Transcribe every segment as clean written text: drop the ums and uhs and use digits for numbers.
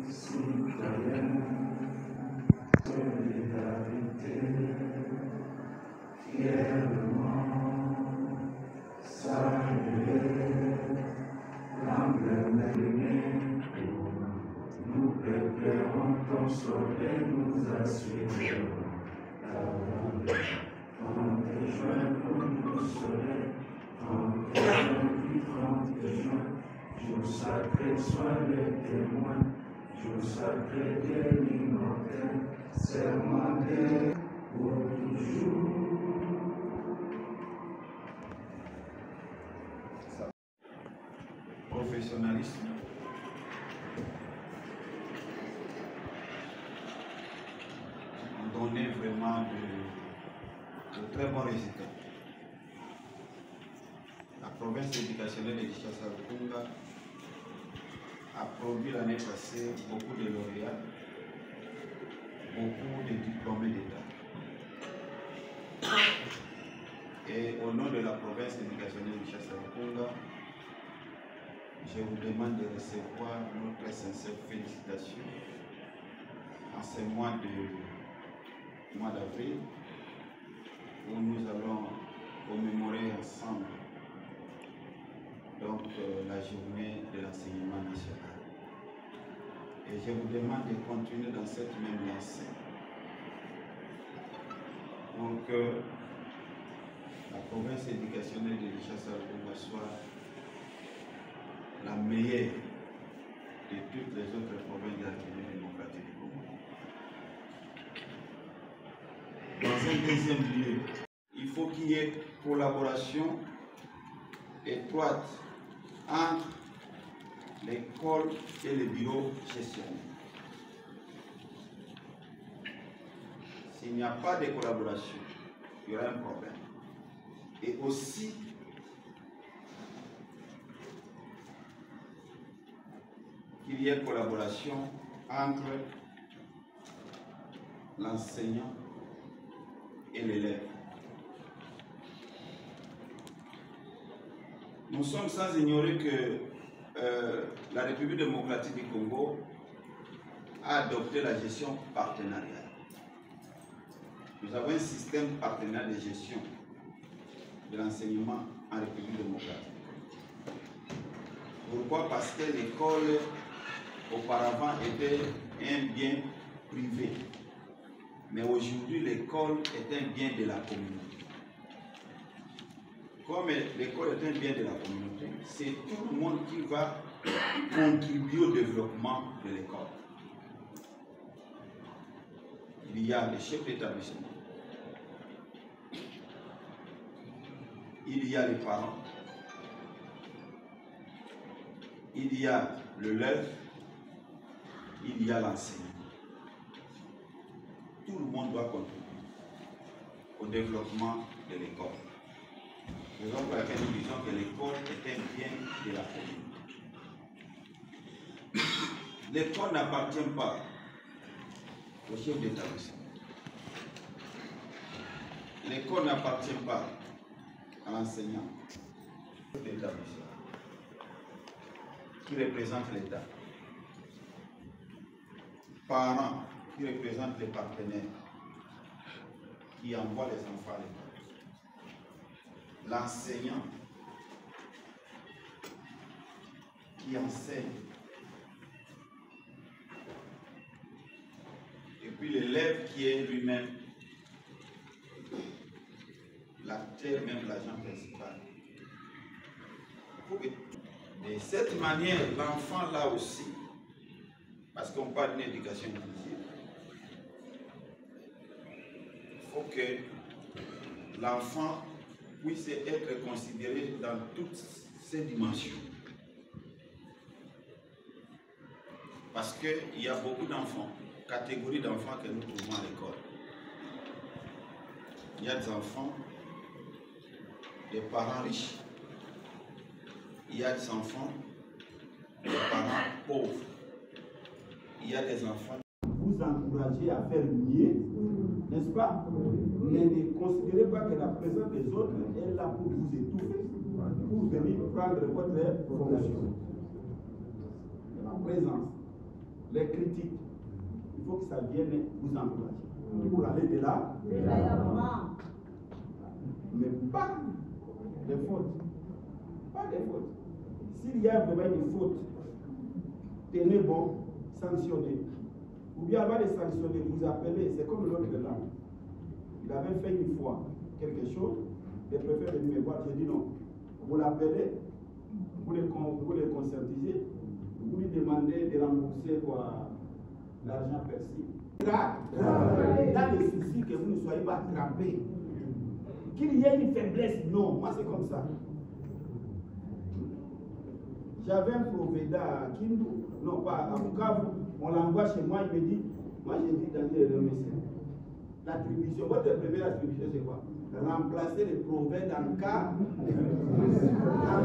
citoyenne, solidarité, fièrement saluer l'emblème aimé. Nous préférons ton soleil nous assurer. Quand tes joints pour nous soleil, quand tes juin, jour sacré, sois le témoin, jour sacré de l'immortel, sermenté pour toujours. Professionnalisme, donner vraiment de très bons résultats. La province éducationnelle de Kinshasa-Rukunga a produit l'année passée beaucoup de lauréats, beaucoup de diplômés d'État. Et au nom de la province éducationnelle de Kinshasa-Rukunga, je vous demande de recevoir nos très sincères félicitations en ce mois d'avril où nous allons commémorer ensemble donc la journée de l'enseignement national. Et je vous demande de continuer dans cette même lancée pour que la province éducationnelle de Kinshasa-Rukunga soit la meilleure de toutes les autres provinces de la République démocratique du Congo. Dans un deuxième lieu, il faut qu'il y ait collaboration étroite entre l'école et le bureau gestionnaire. S'il n'y a pas de collaboration, il y aura un problème. Et aussi, qu'il y ait collaboration entre l'enseignant et l'élève. Nous sommes sans ignorer que la République démocratique du Congo a adopté la gestion partenariale. Nous avons un système partenarial de gestion de l'enseignement en République démocratique. Pourquoi? Parce que l'école auparavant était un bien privé. Mais aujourd'hui, l'école est un bien de la communauté. Comme l'école est un bien de la communauté, c'est tout le monde qui va contribuer au développement de l'école. Il y a les chefs d'établissement, il y a les parents, il y a l'élève, il y a l'enseignant. Tout le monde doit contribuer au développement de l'école. C'est pour laquelle nous disons que l'école est un bien de la communauté. L'école n'appartient pas au chef d'établissement. L'école n'appartient pas à l'enseignant. Le chef d'établissement qui représente l'État. Parents qui représentent les partenaires qui envoient les enfants à l'école. L'enseignant qui enseigne. Et puis l'élève qui est lui-même l'acteur, même l'agent principal. De cette manière, l'enfant là aussi, parce qu'on parle d'une éducation inclusive, il faut que l'enfant puisse être considéré dans toutes ses dimensions. Parce qu'il y a beaucoup d'enfants, catégories d'enfants que nous trouvons à l'école. Il y a des enfants, des parents riches. Il y a des enfants, des parents pauvres. Il y a des enfants. Vous encouragez à faire mieux, n'est-ce pas? Mais ne considérez pas que la présence des autres est là pour vous étouffer, pour venir prendre votre fonction. La présence les critiques, il faut que ça vienne vous encourager. Pour aller de là, mais pas des fautes. Pas des fautes. S'il y a vraiment une faute, tenez bon, sanctionnez. Ou bien avant de sanctionner, vous appelez, c'est comme l'autre là. Il avait fait une fois quelque chose, il préfère venir me voir, j'ai dit non. Vous l'appelez, vous les conscientisez, vous lui demandez de rembourser l'argent perçu. Dans les soucis que vous ne soyez pas attrapés, qu'il y ait une faiblesse, non, moi c'est comme ça. J'avais un provéda à Kindu, non pas à Bukavu, on l'envoie chez moi, il me dit, moi j'ai dit Daniel, monsieur, l'attribution, votre première attribution c'est quoi? Remplacer les prophètes en cas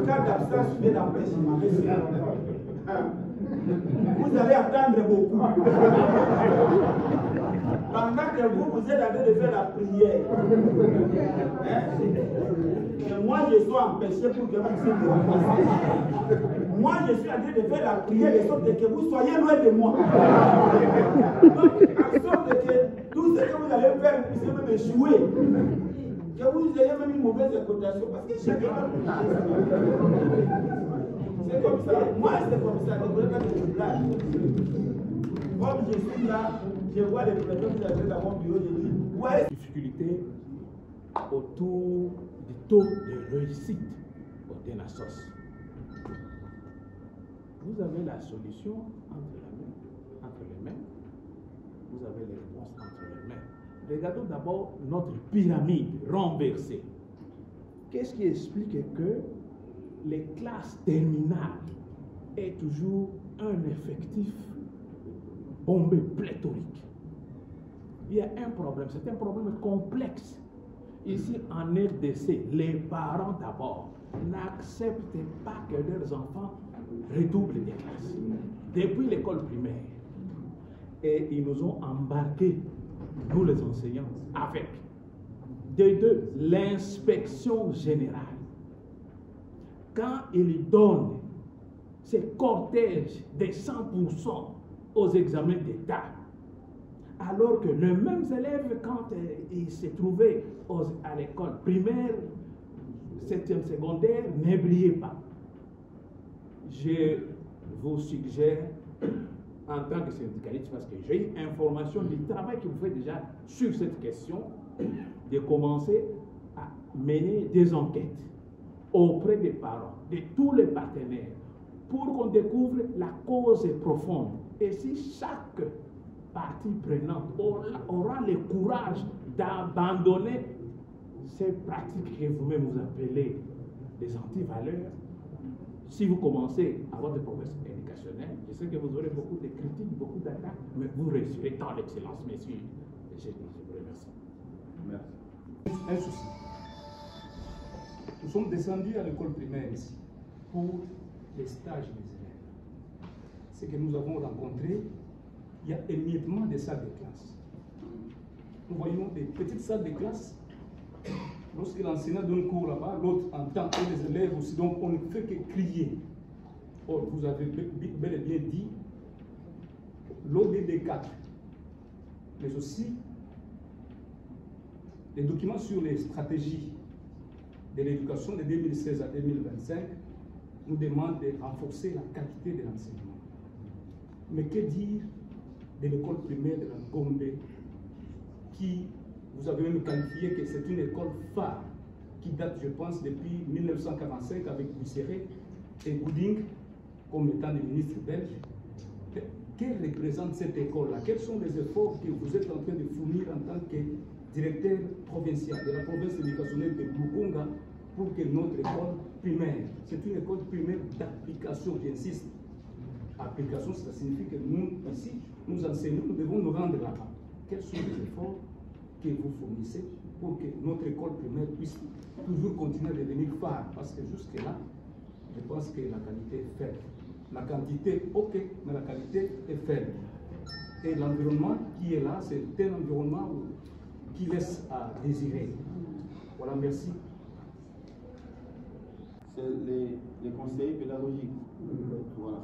d'absence ou d'empêchement. Vous allez attendre beaucoup. Pendant que vous êtes en train de faire la prière, que moi je sois empêché pour que vous puissiez me remplacer. Moi je suis en train de faire la prière de sorte que vous soyez loin de moi. Donc, en sorte que tout ce que vous allez faire, vous puissiez même échouer. Que vous ayez même une mauvaise réputation parce que chacun va c'est comme ça. Moi, c'est comme ça. Ne voulez pas que je blague. Comme je suis là, je vois les problèmes que j'avais dans mon bureau, je dis, ouais. Difficulté autour du taux de réussite au Tenasos. Vous avez la solution entre les mains. Vous avez les réponses entre les mains. Regardons d'abord notre pyramide renversée. Qu'est-ce qui explique que les classes terminales aient toujours un effectif bombé pléthorique? Il y a un problème, c'est un problème complexe. Ici en RDC, les parents d'abord n'acceptent pas que leurs enfants redoublent des classes depuis l'école primaire. Et ils nous ont embarqués, nous les enseignants, avec l'inspection générale. Quand ils donnent ces cortèges des 100% aux examens d'État, alors que les mêmes élèves, quand ils se trouvaient à l'école primaire, 7e secondaire, ne brillaient pas. Je vous suggère, en tant que syndicaliste, parce que j'ai une information du travail que vous faites déjà sur cette question, de commencer à mener des enquêtes auprès des parents, de tous les partenaires, pour qu'on découvre la cause profonde. Et si chaque partie prenante aura le courage d'abandonner ces pratiques que vous-même vous appelez des antivaleurs, si vous commencez à votre progrès éducationnel, je sais que vous aurez beaucoup de critiques, beaucoup d'attaques, mais vous réussirez dans l'excellence, messieurs. Je vous remercie. Merci. Un souci. Nous sommes descendus à l'école primaire ici pour les stages des élèves. Ce que nous avons rencontré, il y a émiettement des salles de classe. Nous voyons des petites salles de classe. Lorsque l'enseignant donne cours là-bas, l'autre entend et les élèves aussi, donc on ne fait que crier. Or, vous avez bel et bien dit l'ODD 4, mais aussi les documents sur les stratégies de l'éducation de 2016 à 2025 nous demandent de renforcer la qualité de l'enseignement. Mais que dire de l'école primaire de la Gombe, qui vous avez même qualifié que c'est une école phare qui date, je pense, depuis 1945 avec Busseret et Gouding comme étant des ministres belges. Quelle représente cette école-là? Quels sont les efforts que vous êtes en train de fournir en tant que directeur provincial de la province éducationnelle de Lukunga pour que notre école primaire, c'est une école primaire d'application, j'insiste. Application, ça signifie que nous, ici, nous enseignons, nous devons nous rendre là-bas. Quels sont les efforts que vous fournissez pour que notre école primaire puisse toujours continuer à devenir phare? Parce que jusque-là, je pense que la qualité est faible. La quantité, ok, mais la qualité est faible. Et l'environnement qui est là, c'est un environnement qui laisse à désirer. Voilà, merci. C'est les conseillers pédagogiques. Voilà.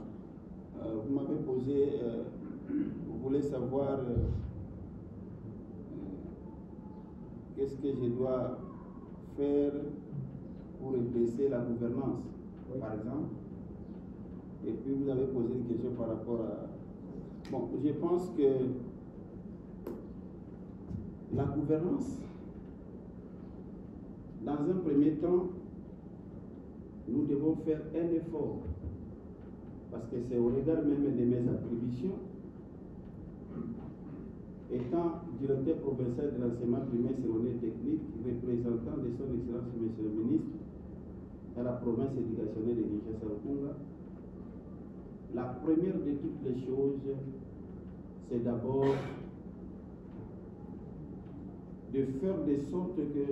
Vous m'avez posé vous voulez savoir qu'est-ce que je dois faire pour redresser la gouvernance, par exemple. Et puis vous avez posé une question par rapport à... Bon, je pense que la gouvernance, dans un premier temps, nous devons faire un effort, parce que c'est au regard même de mes attributions. Étant directeur provincial de l'enseignement primaire secondaire technique, représentant de son Excellence Monsieur le Ministre dans la province éducationnelle de Kinshasa-Rukunga, la première de toutes les choses, c'est d'abord de faire de sorte que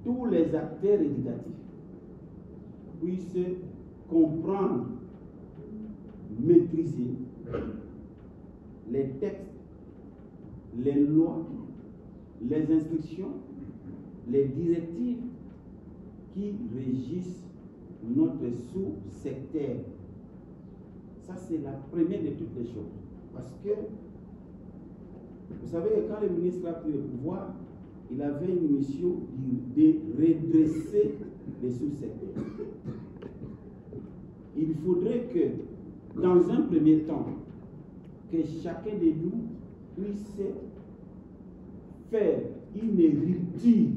tous les acteurs éducatifs puissent comprendre, maîtriser les textes, les lois, les instructions, les directives qui régissent notre sous-secteur. Ça, c'est la première de toutes les choses. Parce que, vous savez, quand le ministre a pris le pouvoir, il avait une mission de redresser les sous-secteurs. Il faudrait que, dans un premier temps, que chacun de nous puisse faire une rupture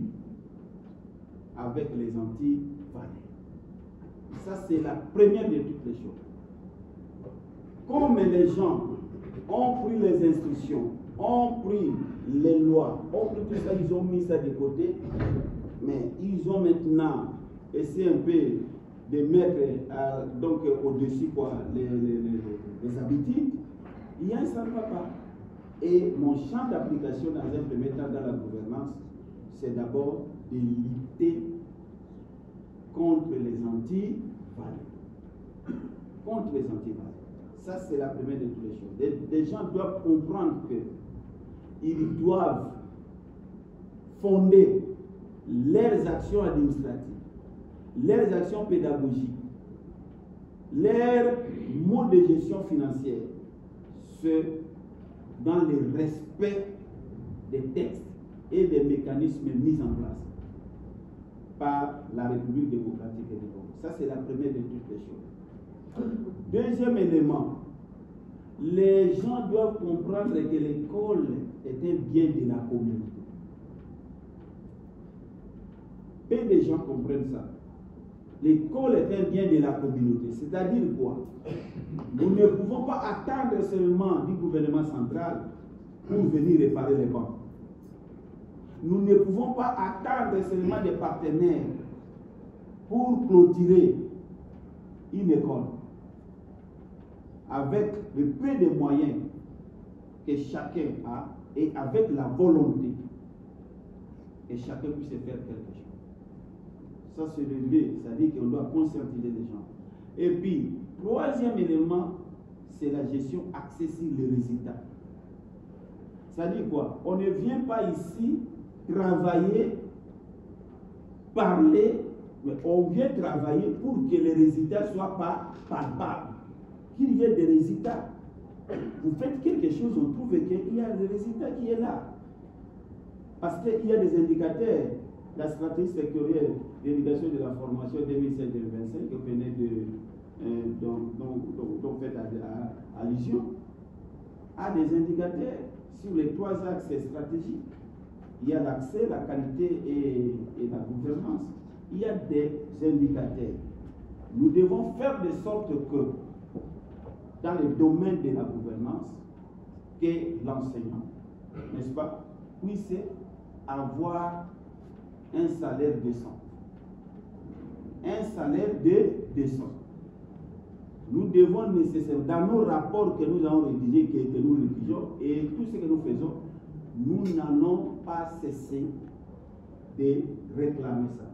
avec les anti-valeurs. Ça, c'est la première de toutes les choses. Comme les gens ont pris les instructions, ont pris les lois, ont pris tout ça, ils ont mis ça de côté, mais ils ont maintenant essayé un peu de mettre donc au-dessus les habitudes. Il y a un ça ne va pas. Et mon champ d'application dans un premier temps dans la gouvernance, c'est d'abord de lutter contre les anti-valeurs. Contre les anti-valeurs. Ça, c'est la première de toutes les choses. Les gens doivent comprendre qu'ils doivent fonder leurs actions administratives, leurs actions pédagogiques, leurs modes de gestion financière, dans le respect des textes et des mécanismes mis en place par la République démocratique et du Congo. Ça, c'est la première de toutes les choses. Deuxième élément, les gens doivent comprendre que l'école est un bien de la communauté. Peu de gens comprennent ça. L'école est un bien de la communauté. C'est-à-dire quoi? Nous ne pouvons pas attendre seulement du gouvernement central pour venir réparer les banques. Nous ne pouvons pas attendre seulement des partenaires pour clôturer une école avec le peu de moyens que chacun a et avec la volonté que chacun puisse faire quelque chose. Ça, c'est le lieu, c'est-à-dire qu'on doit conscientiser les gens. Et puis, troisième élément, c'est la gestion axée sur les résultats. C'est-à-dire quoi? On ne vient pas ici travailler, parler, mais on vient travailler pour que les résultats ne soient pas palpables. Qu'il y ait des résultats. Vous faites quelque chose, on trouve qu'il y a des résultats qui est là. Parce qu'il y a des indicateurs. La stratégie sectorielle d'éducation de la formation 2007-2025 que venait dont fait allusion, a des indicateurs sur les trois axes stratégiques. Il y a l'accès, la qualité et la gouvernance. Il y a des indicateurs. Nous devons faire de sorte que, dans le domaine de la gouvernance, que l'enseignant, n'est-ce pas, puisse avoir un salaire décent. Un salaire décent. Nous devons nécessairement, dans nos rapports que nous avons rédigés, que nous rédigeons, et tout ce que nous faisons, nous n'allons pas cesser de réclamer ça.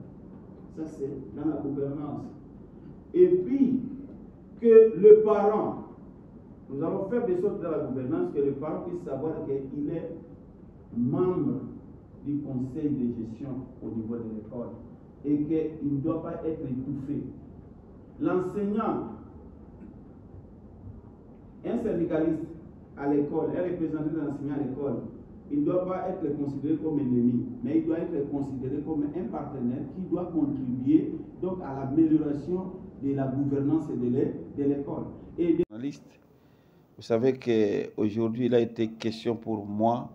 Ça, c'est dans la gouvernance. Et puis, que le parent, nous allons faire des sortes dans la gouvernance, que le parent puisse savoir qu'il est membre du conseil de gestion au niveau de l'école et qu'il ne doit pas être étouffé. L'enseignant, un syndicaliste, à l'école, un représentant des enseignants à l'école, il ne doit pas être considéré comme ennemi, mais il doit être considéré comme un partenaire qui doit contribuer donc à l'amélioration de la gouvernance de l'école. Vous savez qu'aujourd'hui, il a été question pour moi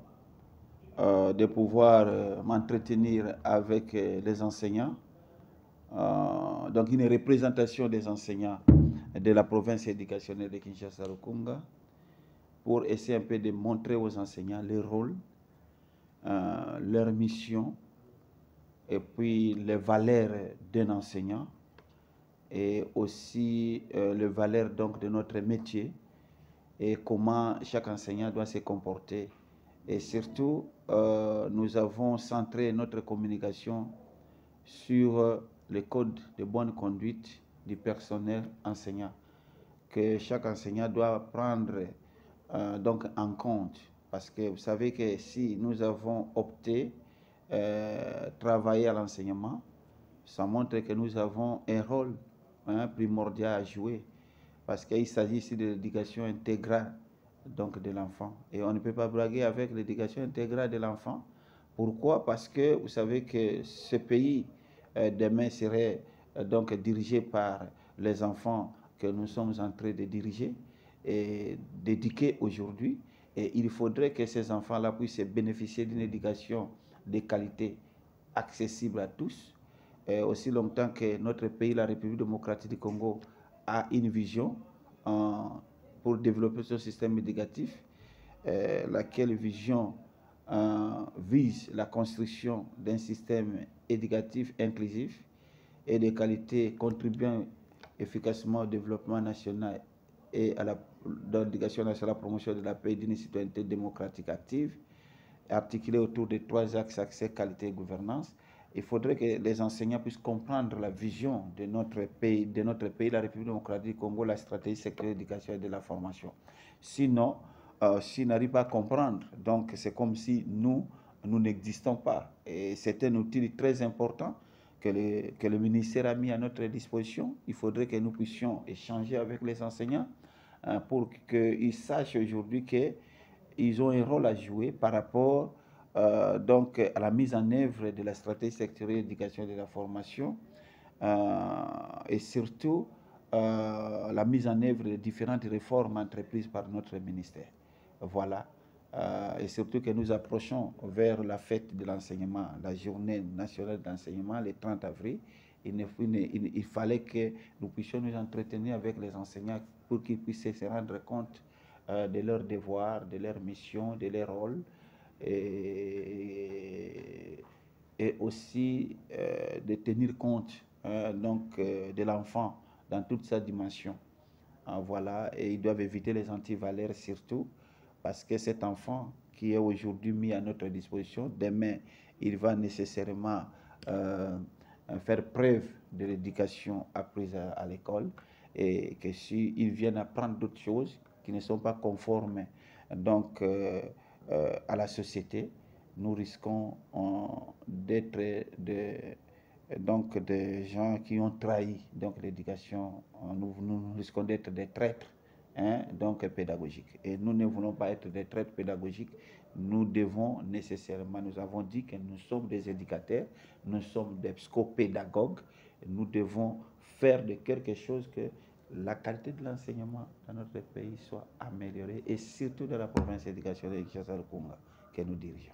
de pouvoir m'entretenir avec les enseignants, donc une représentation des enseignants de la province éducationnelle de Kinshasa-Rukunga, pour essayer un peu de montrer aux enseignants leur rôle, leur mission, et puis les valeurs d'un enseignant, et aussi les valeurs donc de notre métier, et comment chaque enseignant doit se comporter. Et surtout, nous avons centré notre communication sur le code de bonne conduite du personnel enseignant, que chaque enseignant doit prendre donc en compte, parce que vous savez que si nous avons opté travailler à l'enseignement, ça montre que nous avons un rôle primordial à jouer, parce qu'il s'agit ici de l'éducation intégrale donc de l'enfant, et on ne peut pas blaguer avec l'éducation intégrale de l'enfant. Pourquoi? Parce que vous savez que ce pays demain serait donc dirigé par les enfants que nous sommes en train de diriger et d'éduquer aujourd'hui, et il faudrait que ces enfants-là puissent bénéficier d'une éducation de qualité accessible à tous. Et aussi longtemps que notre pays, la République démocratique du Congo, a une vision pour développer son système éducatif, laquelle vision vise la construction d'un système éducatif inclusif et de qualité, contribuant efficacement au développement national et à l'éducation nationale, à la promotion de la paix et d'une citoyenneté démocratique active, articulée autour de 3 axes: accès, qualité et gouvernance. Il faudrait que les enseignants puissent comprendre la vision de notre pays, la République démocratique du Congo, la stratégie sectorielle de l'éducation et de la formation. Sinon, s'ils n'arrivent pas à comprendre, donc c'est comme si nous n'existons pas. Et c'est un outil très important que le ministère a mis à notre disposition. Il faudrait que nous puissions échanger avec les enseignants pour qu'ils sachent aujourd'hui qu'ils ont un rôle à jouer par rapport donc à la mise en œuvre de la stratégie sectorielle de l'éducation et de la formation, et surtout la mise en œuvre de différentes réformes entreprises par notre ministère. Voilà. Et surtout que nous approchons vers la fête de l'enseignement, la journée nationale d'enseignement, le 30 avril. Il fallait que nous puissions nous entretenir avec les enseignants pour qu'ils puissent se rendre compte de leurs devoirs, de leurs missions, de leurs rôles, et aussi de tenir compte donc, de l'enfant dans toute sa dimension. Voilà. Et ils doivent éviter les antivaleurs surtout, parce que cet enfant qui est aujourd'hui mis à notre disposition, demain, il va nécessairement faire preuve de l'éducation apprise à l'école, et que s'ils viennent apprendre d'autres choses qui ne sont pas conformes donc, à la société, nous risquons d'être des gens qui ont trahi l'éducation. Nous risquons d'être des traîtres donc pédagogiques. Et nous ne voulons pas être des traîtres pédagogiques. Nous devons nécessairement, nous avons dit que nous sommes des éducateurs, nous sommes des psychopédagogues. Nous devons faire de quelque chose que la qualité de l'enseignement dans notre pays soit améliorée, et surtout dans la province éducationnelle de Kinshasa-Rukunga que nous dirigeons.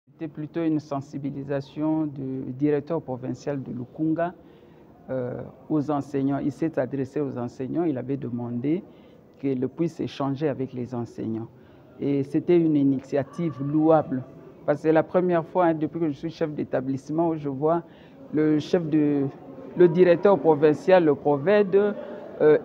C'était plutôt une sensibilisation du directeur provincial de Lukunga aux enseignants. Il s'est adressé aux enseignants, il avait demandé qu'il puisse échanger avec les enseignants. Et c'était une initiative louable, parce que c'est la première fois depuis que je suis chef d'établissement où je vois le directeur provincial, le PROVED,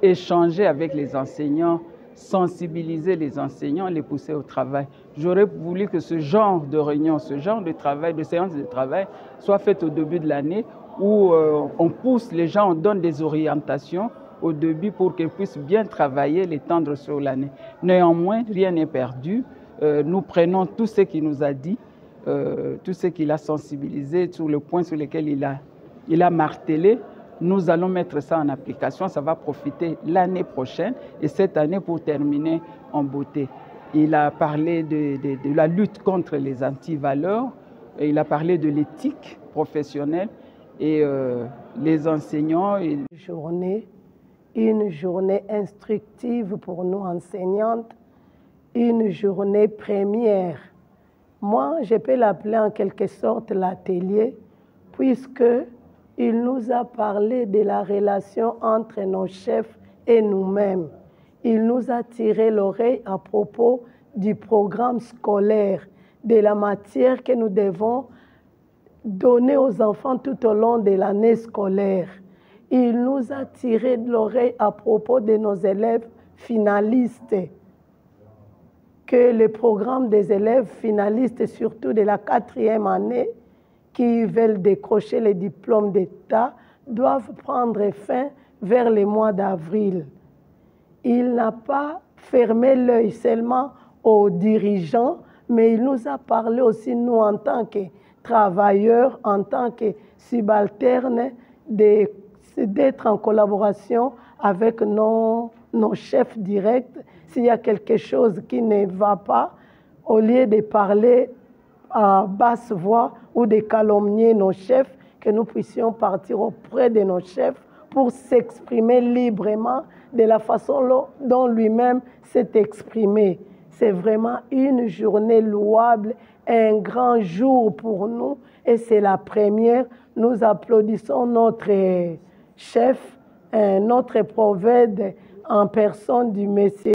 échanger avec les enseignants, sensibiliser les enseignants, les pousser au travail. J'aurais voulu que ce genre de réunion, ce genre de travail, de séance de travail, soit fait au début de l'année, où on pousse les gens, on donne des orientations au début pour qu'ils puissent bien travailler, l'étendre sur l'année. Néanmoins, rien n'est perdu. Nous prenons tout ce qu'il nous a dit, tout ce qu'il a sensibilisé, sur le point sur lequel il a martelé, Nous allons mettre ça en application, ça va profiter l'année prochaine et cette année pour terminer en beauté. Il a parlé de la lutte contre les antivaleurs, il a parlé de l'éthique professionnelle et les enseignants. Une journée instructive pour nous enseignantes, une journée première. Moi, je peux l'appeler en quelque sorte l'atelier, puisque il nous a parlé de la relation entre nos chefs et nous-mêmes. Il nous a tiré l'oreille à propos du programme scolaire, de la matière que nous devons donner aux enfants tout au long de l'année scolaire. Il nous a tiré l'oreille à propos de nos élèves finalistes, que le programme des élèves finalistes, surtout de la 4e année, qui veulent décrocher les diplômes d'État, doivent prendre fin vers le mois d'avril. Il n'a pas fermé l'œil seulement aux dirigeants, mais il nous a parlé aussi, nous, en tant que travailleurs, en tant que subalternes, d'être en collaboration avec nos chefs directs. S'il y a quelque chose qui ne va pas, au lieu de parler à basse voix ou de calomnier nos chefs, que nous puissions partir auprès de nos chefs pour s'exprimer librement de la façon dont lui-même s'est exprimé. C'est vraiment une journée louable, un grand jour pour nous et c'est la première. Nous applaudissons notre chef, notre prophète en personne du Messie.